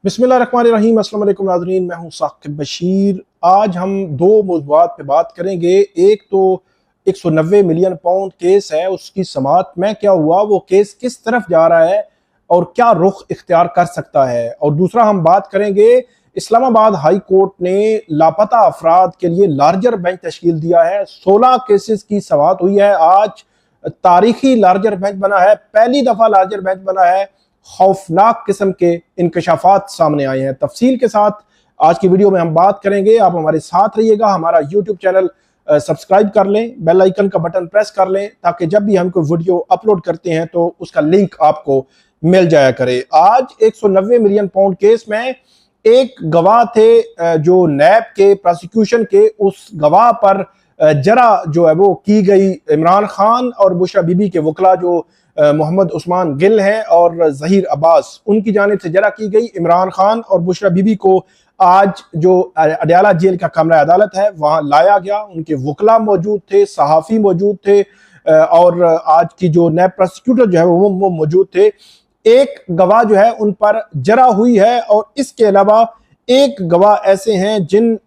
बिस्मिल्लाहिर्रहमानिर्रहीम। अस्सलाम वालेकुम नाज़रीन, मैं हूं साकिब बशीर। आज हम दो मौज़ूआत पे बात करेंगे। एक तो 190 मिलियन पाउंड केस है, उसकी समाअत में क्या हुआ, वो केस किस तरफ जा रहा है और क्या रुख इख्तियार कर सकता है। और दूसरा हम बात करेंगे, इस्लामाबाद हाई कोर्ट ने लापता अफराद के लिए लार्जर बेंच तश्कील दिया है। 16 केसेस की समाअत हुई है। आज तारीखी लार्जर बेंच बना है, पहली दफा लार्जर बेंच बना है। खौफनाक किस्म के इंकशाफात सामने आए हैं। तफसील के साथ आज की वीडियो में हम बात करेंगे। आप हमारे साथ रहिएगा। हमारा यूट्यूब चैनल सब्सक्राइब कर लें, बेल आइकन का बटन प्रेस कर लें, ताकि जब भी हम कोई वीडियो अपलोड करते हैं तो उसका लिंक आपको मिल जाया करे। आज 190 मिलियन पाउंड केस में एक गवाह थे जो नैब के प्रोसिक्यूशन के, उस गवाह पर जरा जो है वो की गई। इमरान खान और बुशरा बीबी के वकला जो मोहम्मद उस्मान गिल हैं और जहीर अब्बास, उनकी जानिब से जरा की गई। इमरान खान और बुशरा बीबी को आज जो अडयाला जेल का कमरा अदालत है वहां लाया गया। उनके वकला मौजूद थे, सहाफ़ी मौजूद थे और आज की जो नैब प्रोसिक्यूटर जो है वो मौजूद थे। एक गवाह जो है उन पर जरा हुई है और इसके अलावा एक गवाह ऐसे हैं जिन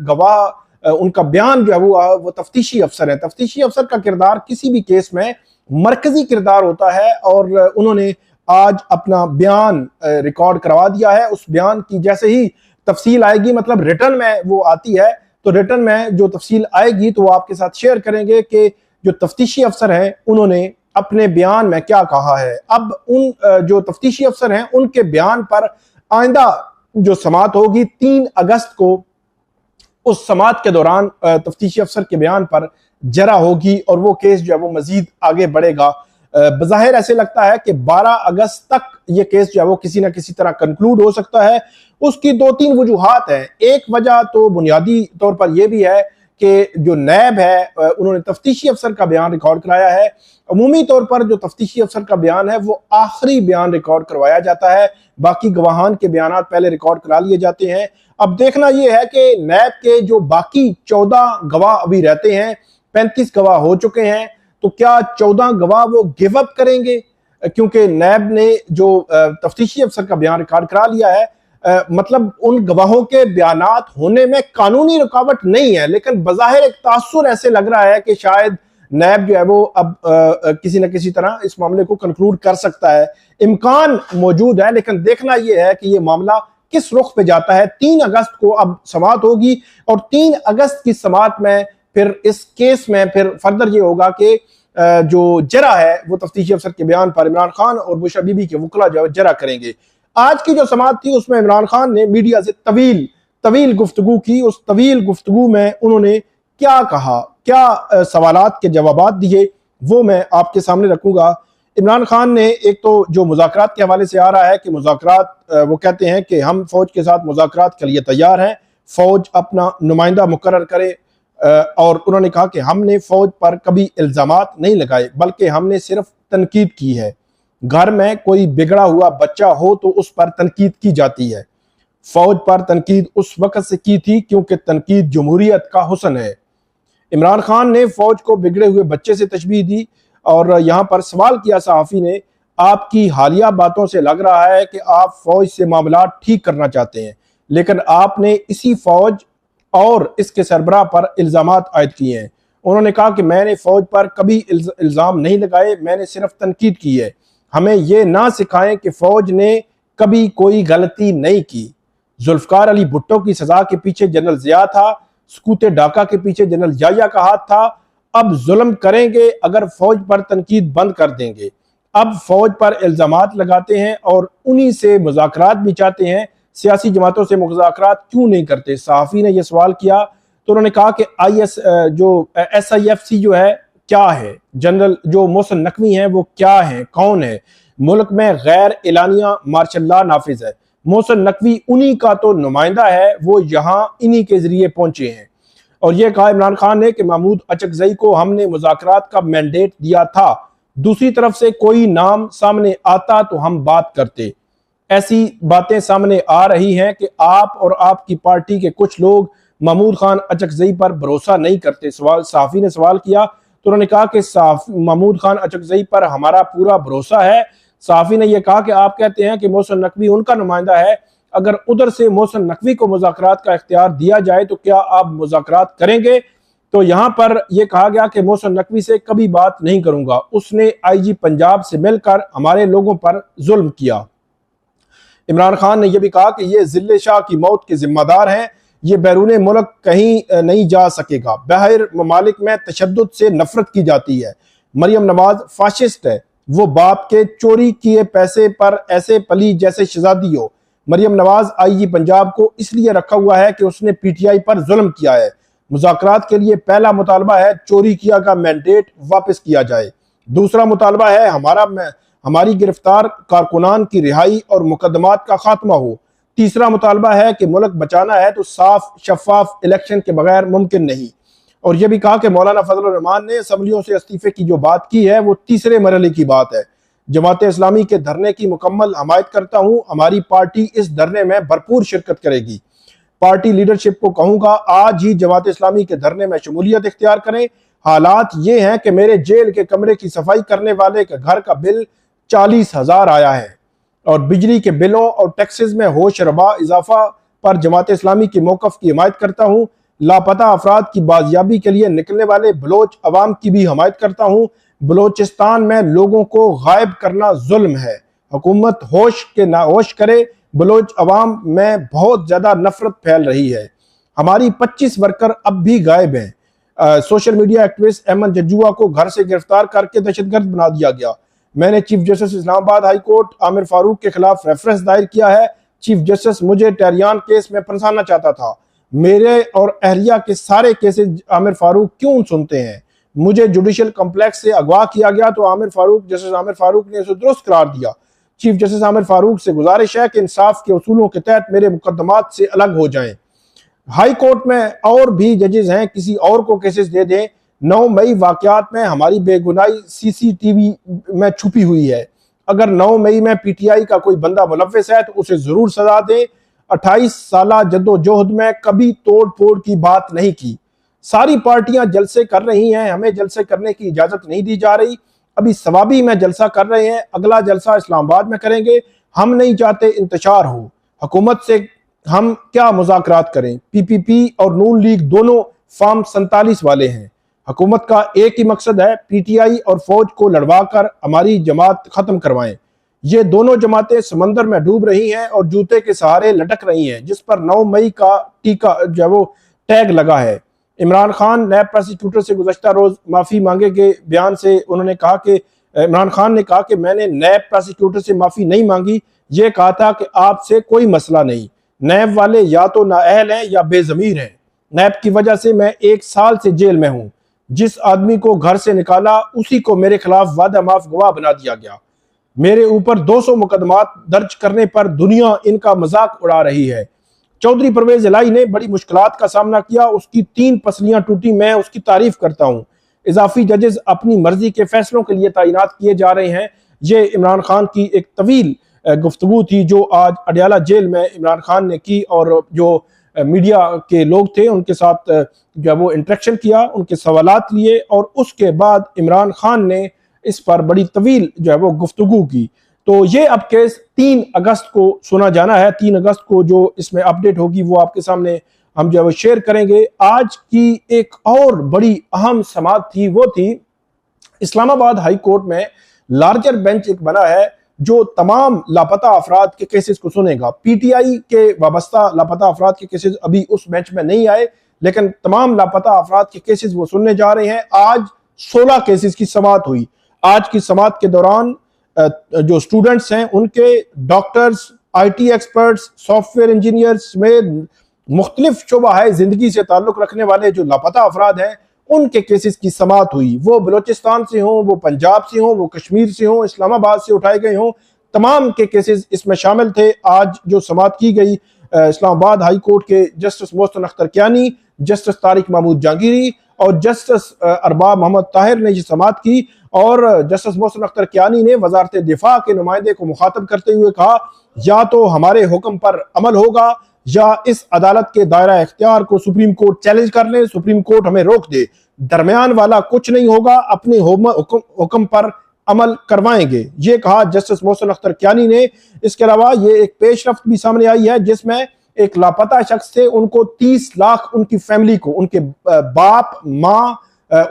गवाह उनका बयान जो है वो तफ्तीशी अफसर है। तफ्तीशी अफसर का किरदार किसी भी केस में मरकजी किरदार होता है और उन्होंने आज अपना बयान रिकॉर्ड करवा दिया है। उस बयान की जैसे ही तफसील आएगी, मतलब रिटर्न में वो आती है, तो रिटर्न में जो तफसील आएगी तो वो आपके साथ शेयर करेंगे कि जो तफ्तीशी अफसर हैं उन्होंने अपने बयान में क्या कहा है। अब उन जो तफ्तीशी अफसर हैं उनके बयान पर आइंदा जो समाअत होगी 3 अगस्त को, उस समाअत के दौरान तफ्तीशी अफसर के बयान पर जरा होगी और वो केस जो है वो मजीद आगे बढ़ेगा। बज़ाहिर ऐसे लगता है कि 12 अगस्त तक ये केस जो है वो किसी ना किसी तरह कंक्लूड हो सकता है। उसकी 2-3 वजूहात हैं। एक वजह तो बुनियादी तौर पर यह भी है कि जो नैब है उन्होंने तफ्तीशी अफसर का बयान रिकॉर्ड कराया है। अमूमी तौर पर जो तफ्तीशी अफसर का बयान है वो आखिरी बयान रिकॉर्ड करवाया जाता है, बाकी गवाहान के बयान पहले रिकॉर्ड करा लिए जाते हैं। अब देखना यह है कि नैब के जो बाकी 14 गवाह अभी रहते हैं, 35 गवाह हो चुके हैं, तो क्या 14 गवाह वो गिव अप करेंगे, क्योंकि नैब ने जो तफ्तीशी अफसर का बयान रिकॉर्ड करा लिया है। मतलब उन गवाहों के बयानात होने में कानूनी रुकावट नहीं है, लेकिन बज़ाहिर एक तासुर ऐसे लग रहा है कि शायद नैब जो है वो अब किसी न किसी तरह इस मामले को कंक्लूड कर सकता है। इम्कान मौजूद है, लेकिन देखना यह है कि यह मामला किस रुख पे जाता है। 3 अगस्त को अब समाअत होगी और 3 अगस्त की समाअत में फिर इस केस में फिर फर्दर ये होगा कि जो जरा है वो तफ्तीशी अफसर के बयान पर इमरान खान और बुशरा बीबी के वकला जो है जरा करेंगे। आज की जो समाअत थी उसमें इमरान खान ने मीडिया से तवील गुफ्तगू की। उस तवील गुफ्तगू में उन्होंने क्या कहा, क्या सवालात के जवाबात दिए, वो मैं आपके सामने रखूंगा। इमरान खान ने एक तो जो मुज़ाकरात के हवाले से आ रहा है कि मुज़ाकरात, वो कहते हैं कि हम फौज के साथ मुज़ाकरात के लिए तैयार हैं, फौज अपना नुमाइंदा मुकर्रर करे। और उन्होंने कहा कि हमने फौज पर कभी इल्जामात नहीं लगाए, बल्कि हमने सिर्फ तनकीद की है। घर में कोई बिगड़ा हुआ बच्चा हो तो उस पर तनकीद की जाती है। फौज पर तनकीद उस वक्त से की थी क्योंकि तनकीद जमहूरियत का हुस्न है। इमरान खान ने फौज को बिगड़े हुए बच्चे से तशबीह दी और यहाँ पर सवाल किया सहाफ़ी ने, आपकी हालिया बातों से लग रहा है कि आप फौज से मामला ठीक करना चाहते हैं, लेकिन आपने इसी फौज और इसके सरबराह पर इल्जामात आयद किए हैं। उन्होंने कहा कि मैंने फौज पर कभी इल्जाम नहीं लगाए, मैंने सिर्फ तनकीद की है। हमें यह ना सिखाएं कि फौज ने कभी कोई गलती नहीं की। जुल्फकार अली भुट्टो की सजा के पीछे जनरल जिया था, सकूते डाका के पीछे जनरल याया का हाथ था। अब जुल्म करेंगे अगर फौज पर तनकीद बंद कर देंगे। अब फौज पर इल्जामात लगाते हैं और उन्हीं से मुज़ाकरात भी चाहते हैं। सियासी जमातों से मुज़ाकरात क्यों नहीं करते? सहाफ़ी ने यह सवाल किया तो उन्होंने कहा कि SIFC जो है क्या है, जनरल जो मोहसिन नकवी हैं वो क्या है, कौन है? मुल्क में गैर एलानिया मार्शल लॉ नाफिज है। मोहसिन नकवी उन्हीं का तो नुमाइंदा है, वो यहाँ इन्हीं के जरिए पहुंचे हैं। और यह कहा इमरान खान ने कि महमूद अचकजई को हमने मुज़ाकरात का मैंडेट दिया था, दूसरी तरफ से कोई नाम सामने आता तो हम बात करते। ऐसी बातें सामने आ रही हैं कि आप और आपकी पार्टी के कुछ लोग महमूद खान अचकजई पर भरोसा नहीं करते। सहाफ़ी ने सवाल किया तो उन्होंने कहा कि महमूद खान अचकजई पर हमारा पूरा भरोसा है। सहाफ़ी ने यह कहा कि आप कहते हैं कि मोहसिन नकवी उनका नुमाइंदा है, अगर उधर से मोहसिन नकवी को मुज़ाकरात का इख्तियार दिया जाए तो क्या आप मुज़ाकरात करेंगे? तो यहां पर यह कहा गया कि मोहसिन नकवी से कभी बात नहीं करूंगा, उसने आईजी पंजाब से मिलकर हमारे लोगों पर जुल्म किया। इमरान खान ने यह भी कहा कि यह जिले शाह की मौत के जिम्मेदार हैं, ये बैरून मुल्क कहीं नहीं जा सकेगा। बाहर ममालिक में तशद्दुद से नफरत की जाती है। मरियम नवाज फाशिस्ट है, वो बाप के चोरी किए पैसे पर ऐसे पली जैसे शहजादी हो। मरियम नवाज आईजी पंजाब को इसलिए रखा हुआ है कि उसने पीटीआई पर जुल्म किया है। मुज़ाकरात के लिए पहला मुतालबा है चोरी किया का मैंडेट वापस किया जाए। दूसरा मुतालबा है हमारी गिरफ्तार कारकुनान की रिहाई और मुकदमात का खात्मा हो। तीसरा मुतालबा है कि मुल्क बचाना है तो साफ शफाफ इलेक्शन के बगैर मुमकिन नहीं। और यह भी कहा कि मौलाना फजल रहमान ने असम्बलियों से इस्तीफे की जो बात की है वो तीसरे मरहले की बात है। जमात इस्लामी के धरने की मुकम्मल हमायत करता हूँ, हमारी पार्टी इस धरने में भरपूर शिरकत करेगी। पार्टी लीडरशिप को कहूंगा आज ही जमात इस्लामी के धरने में शमूलियत इख्तियार करें। हालात ये हैं कि मेरे जेल के कमरे की सफाई करने वाले के घर का बिल 40,000 आया है और बिजली के बिलों और टैक्सेस में होश रबा इजाफा पर जमात इस्लामी की मौकफ की हिमायत करता हूँ। लापता अफराद की बाजियाबी के लिए निकलने वाले बलोच अवाम की भी हिमायत करता हूँ। बलोचिस्तान में लोगों को गायब करना जुल्म है, हुकूमत होश के नाहोश करे। बलोच अवाम में बहुत ज्यादा नफरत फैल रही है। हमारी 25 वर्कर अब भी गायब हैं। सोशल मीडिया एक्टिविस्ट अहमद जज्जुआ को घर से गिरफ्तार करके दहशतगर्द बना दिया गया। मैंने chief justice Islamabad high court Aamir Farooq के खिलाफ रेफरेंस दायर किया है। चीफ जस्टिस मुझे टेरियान केस में फंसाना चाहता था। मेरे और अहलिया के सारे केसेस आमिर फारूक क्यों सुनते हैं? मुझे जुडिशियल कॉम्प्लेक्स से अगवा किया गया तो जस्टिस आमिर फारूक ने उसे दुरुस्त करार दिया। चीफ जस्टिस आमिर फारूक से गुजारिश है कि इंसाफ के उसूलों के तहत मेरे मुकदमात से अलग हो जाएं। हाई कोर्ट में और भी जजेस हैं, किसी और को केसेस दे दें। 9 मई वाकयात में हमारी बेगुनाही सीसीटीवी में छुपी हुई है। अगर 9 मई में पीटीआई का कोई बंदा मुलव्विस है तो उसे जरूर सजा दें। 28 साल जद्दोजहद में कभी तोड़ फोड़ की बात नहीं की। सारी पार्टियां जलसे कर रही हैं, हमें जलसे करने की इजाजत नहीं दी जा रही। अभी सवाबी में जलसा कर रहे हैं, अगला जलसा इस्लामाबाद में करेंगे। हम नहीं चाहते इंतशार हो। हुकूमत से हम क्या मुज़ाकरात करें? पीपीपी और नून लीग दोनों फॉर्म 47 वाले हैं। हुकूमत का एक ही मकसद है, पीटीआई और फौज को लड़वा कर हमारी जमात खत्म करवाएं। ये दोनों जमातें समंदर में डूब रही हैं और जूते के सहारे लटक रही हैं, जिस पर 9 मई का टीका जो वो टैग लगा है। इमरान खान नैब प्रोसिक्यूटर से गुज़श्ता रोज माफी मांगे के बयान से उन्होंने कहा कि इमरान खान ने कहा कि मैंने नैब प्रोसिक्यूटर से माफी नहीं मांगी, ये कहा था कि आपसे कोई मसला नहीं। नैब वाले या तो नाअहल हैं या बेजमीर हैं। नैब की वजह से मैं 1 साल से जेल में हूं। जिस आदमी को घर से निकाला उसी को मेरे खिलाफ वादा माफ गवाह बना दिया गया। मेरे ऊपर 200 मुकदमात दर्ज करने पर दुनिया इनका मजाक उड़ा रही है। चौधरी परवेज इलाही ने बड़ी मुश्किलात का सामना किया, उसकी 3 पसलियां टूटी, मैं उसकी तारीफ करता हूं। इजाफी जजेस अपनी मर्जी के फैसलों के लिए तैनात किए जा रहे हैं। ये इमरान खान की एक तवील गुफ्तगू थी जो आज अडयाला जेल में इमरान खान ने की और जो मीडिया के लोग थे उनके साथ जो वो इंटरेक्शन किया, उनके सवालात लिए और उसके बाद इमरान खान ने इस पर बड़ी तवील जो है वो गुफ्तगू की। तो ये अब केस 3 अगस्त को सुना जाना है। 3 अगस्त को जो इसमें अपडेट होगी वो आपके सामने हम जो है वो शेयर करेंगे। आज की एक और बड़ी अहम समाअत थी, वो थी इस्लामाबाद हाई कोर्ट में लार्जर बेंच एक बना है जो तमाम लापता अफराद के केसेस को सुनेगा। पीटीआई के वाबस्ता लापता अफराद के केसेस अभी उस बेंच में नहीं आए, लेकिन तमाम लापता अफराद के केसेस वो सुनने जा रहे हैं। आज 16 केसेस की समाअत हुई। आज की समाअत के दौरान जो स्टूडेंट्स हैं उनके, doctors, IT experts, software engineers में मुख्तलिफ शोबा है जिंदगी से ताल्लुक रखने वाले जो लापता अफराद हैं उनके केसेस की समाअत हुई। वो बलोचिस्तान से हों, वो पंजाब से हों, वो कश्मीर से हों, इस्लामाबाद से उठाए गए हों, तमाम के केसेस इसमें शामिल थे। आज जो समाअत की गई इस्लामाबाद हाई कोर्ट के जस्टिस मोहसिन अख्तर कियानी, जस्टिस तारिक महमूद जहांगीरी और जस्टिस अरबाब मोहम्मद ताहिर ने ये समाअत की। और जस्टिस मोहसिन अख्तर कियानी ने वजारत दिफा के नुमाइंदे को मुखातब करते हुए कहा, या तो हमारे हुक्म पर अमल होगा या इस अदालत के दायरा इख्तियार को सुप्रीम कोर्ट चैलेंज कर ले, सुप्रीम कोर्ट हमें रोक दे, दरमियान वाला कुछ नहीं होगा, अपने हुक्म पर अमल करवाएंगे, ये कहा जस्टिस मोहसिन अख्तर कियानी ने। इसके अलावा ये एक पेशरफ्त भी सामने आई है जिसमें एक लापता शख्स थे, उनको 30 लाख उनकी फैमिली को, उनके बाप माँ,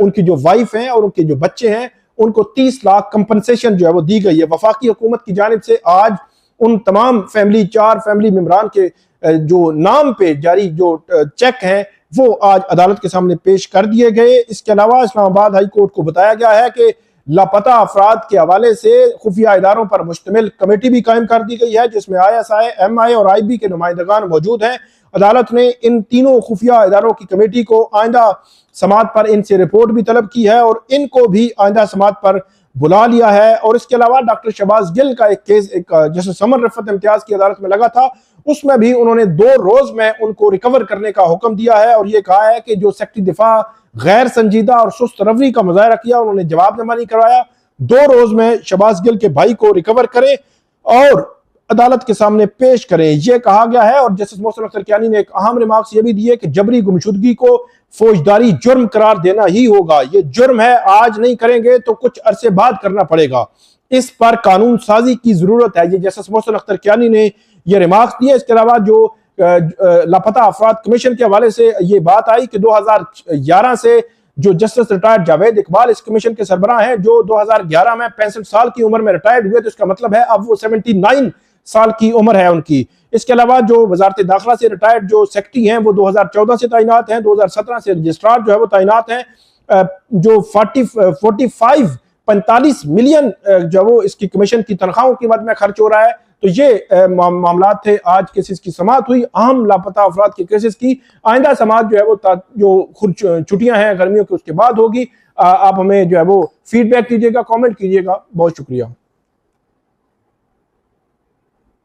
उनकी जो वाइफ हैं और उनके जो बच्चे हैं, उनको 30 लाख कंपनसेशन जो है वो दी गई है वफाकी हुकूमत की जानिब से। आज उन तमाम फैमिली, 4 फैमिली मेंबरान के जो नाम पे जारी जो चेक हैं वो आज अदालत के सामने पेश कर दिए गए। इसके अलावा इस्लामाबाद हाई कोर्ट को बताया गया है कि लापता अफराद के हवाले से खुफिया इदारों पर मुश्तमिल कमेटी भी कायम कर दी गई है जिसमें ISI, MI और IB के नुमाइंदगान मौजूद हैं। अदालत ने इन तीनों खुफिया इदारों की कमेटी को आइंदा समात पर इनसे रिपोर्ट भी तलब की है और इनको भी आइंदा समात पर बुला लिया है। और इसके अलावा डॉक्टर शहबाज गिल का एक केस जैसे समर रफत इम्तियाज की अदालत में लगा था, उसमें भी उन्होंने 2 रोज में उनको रिकवर करने का हुक्म दिया है और यह कहा है कि जो सेक्रेटरी दिफा गैर संजीदा और सुस्त रवि का मुजाहरा किया, उन्होंने जवाबनामा नहीं करवाया, 2 रोज में शहबाज गिल के भाई को रिकवर करें और अदालत के सामने पेश करें, यह कहा गया है। और जस्टिस मोहसिन अख्तर कियानी ने एक अहम रिमार्क्स ये भी दिए कि जबरी गुमशुदगी को फौजदारी जुर्म करार देना ही होगा, ये जुर्म है, आज नहीं करेंगे तो कुछ अरसे बाद करना पड़ेगा, इस पर कानून साजी की जरूरत है। ये जस्टिस मोहसिन अख्तर कियानी ने ये रिमार्क्स दिए। इसके अलावा जो लापता अफराद कमीशन के हवाले से ये बात आई कि 2011 से जो जस्टिस रिटायर्ड जावेद इकबाल इस कमीशन के सरबराह हैं, जो 2011 में 65 साल की उम्र में रिटायर्ड हुए, तो इसका मतलब है अब वो 79 साल की उम्र है उनकी। इसके अलावा जो वजारत दाखिला से रिटायर्ड जो सेक्रेटरी हैं वो 2014 से तैनात हैं, 2017 से रजिस्ट्रार जो है वो तैनात हैं। जो 45 मिलियन जो वो इसकी कमीशन की तनख्वाहों की मद में खर्च हो रहा है। तो ये मामला थे, आज केसेस की समात हुई, अहम लापता अफराद के केसेस की। आइंदा समात जो है वो जो छुट्टियां हैं गर्मियों की उसके बाद होगी। आप हमें जो है वो फीडबैक दीजिएगा, कमेंट कीजिएगा। बहुत शुक्रिया।